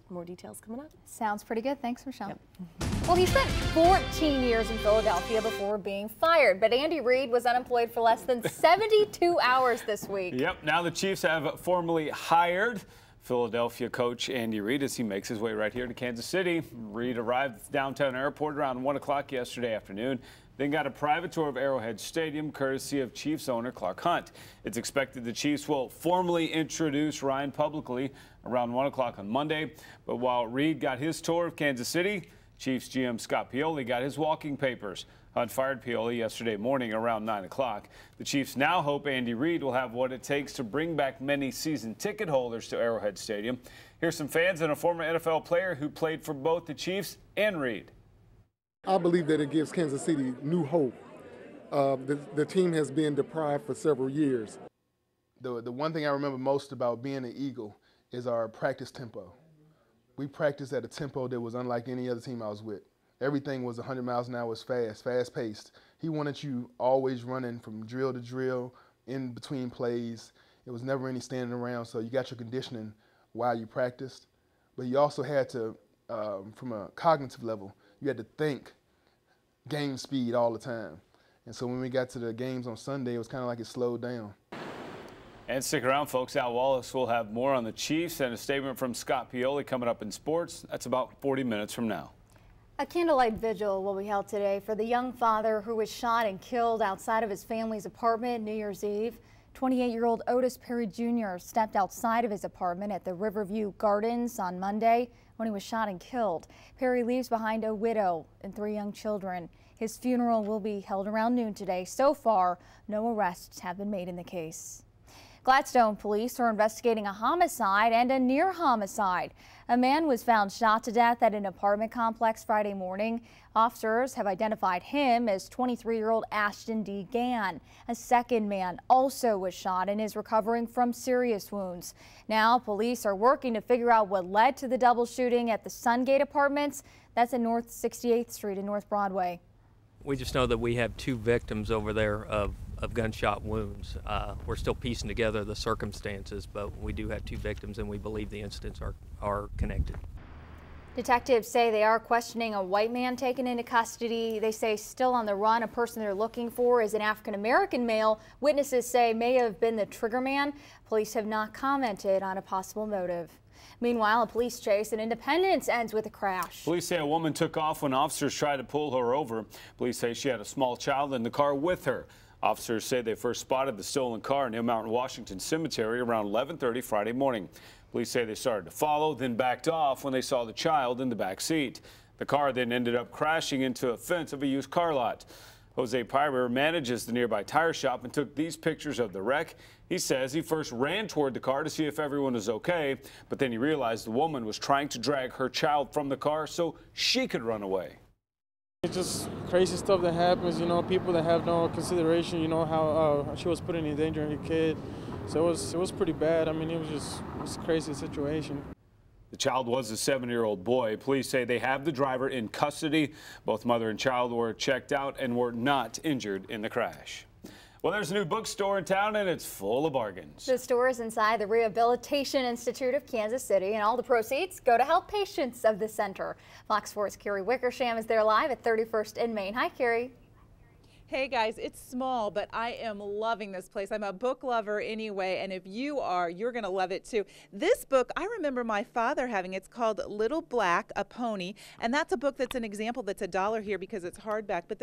More details coming up. Sounds pretty good. Thanks, Michelle. Yep. Well, he spent 14 years in Philadelphia before being fired, but Andy Reid was unemployed for less than 72 hours this week. Yep, now the Chiefs have formally hired Philadelphia coach Andy Reid as he makes his way right here to Kansas City. Reid arrived at the downtown airport around 1 o'clock yesterday afternoon, then got a private tour of Arrowhead Stadium courtesy of Chiefs owner Clark Hunt. It's expected the Chiefs will formally introduce Ryan publicly around 1 o'clock on Monday. But while Reid got his tour of Kansas City, Chiefs GM Scott Pioli got his walking papers. Hunt fired Pioli yesterday morning around 9 o'clock. The Chiefs now hope Andy Reid will have what it takes to bring back many season ticket holders to Arrowhead Stadium. Here's some fans and a former NFL player who played for both the Chiefs and Reid. I believe that it gives Kansas City new hope. The team has been deprived for several years. The one thing I remember most about being an Eagle is our practice tempo. We practiced at a tempo that was unlike any other team I was with. Everything was 100 miles an hour, was fast-paced. He wanted you always running from drill to drill, in between plays. It was never any standing around, so you got your conditioning while you practiced. But you also had to, from a cognitive level, you had to think game speed all the time. And so when we got to the games on Sunday, it was kind of like it slowed down. And stick around, folks. Al Wallace will have more on the Chiefs and a statement from Scott Pioli coming up in sports. That's about 40 minutes from now. A candlelight vigil will be held today for the young father who was shot and killed outside of his family's apartment New Year's Eve. 28-year-old Otis Perry Jr. stepped outside of his apartment at the Riverview Gardens on Monday when he was shot and killed. Perry leaves behind a widow and 3 young children. His funeral will be held around noon today. So far, no arrests have been made in the case. Gladstone police are investigating a homicide and a near homicide. A man was found shot to death at an apartment complex Friday morning. Officers have identified him as 23-year-old Ashton D. Gann. A second man also was shot and is recovering from serious wounds. Now police are working to figure out what led to the double shooting at the Sungate Apartments. That's at North 68th Street and North Broadway. We just know that we have 2 victims over there of gunshot wounds. We're still piecing together the circumstances, but we do have 2 victims and we believe the incidents are connected. Detectives say they are questioning a white man taken into custody. They say still on the run. A person they're looking for is an African-American male. Witnesses say may have been the trigger man. Police have not commented on a possible motive. Meanwhile, a police chase in Independence ends with a crash. Police say a woman took off when officers tried to pull her over. Police say she had a small child in the car with her. Officers say they first spotted the stolen car near Mount Washington Cemetery around 11:30 Friday morning. Police say they started to follow, then backed off when they saw the child in the back seat. The car then ended up crashing into a fence of a used car lot. Jose Piber manages the nearby tire shop and took these pictures of the wreck. He says he first ran toward the car to see if everyone was okay, but then he realized the woman was trying to drag her child from the car so she could run away. It's just crazy stuff that happens, you know, people that have no consideration, you know, how she was putting in danger her kid. So it was pretty bad. I mean, it was a crazy situation. The child was a 7-year-old boy. Police say they have the driver in custody. Both mother and child were checked out and were not injured in the crash. Well, there's a new bookstore in town and it's full of bargains. The store is inside the Rehabilitation Institute of Kansas City, and all the proceeds go to help patients of the center. Fox 4's Carrie Wickersham is there live at 31st and Main. Hi, Carrie. Hey guys, it's small, but I am loving this place. I'm a book lover anyway, and if you are, you're going to love it too. This book, I remember my father having. It's called Little Black, a Pony, and that's a book that's an example that's $1 here because it's hardback, but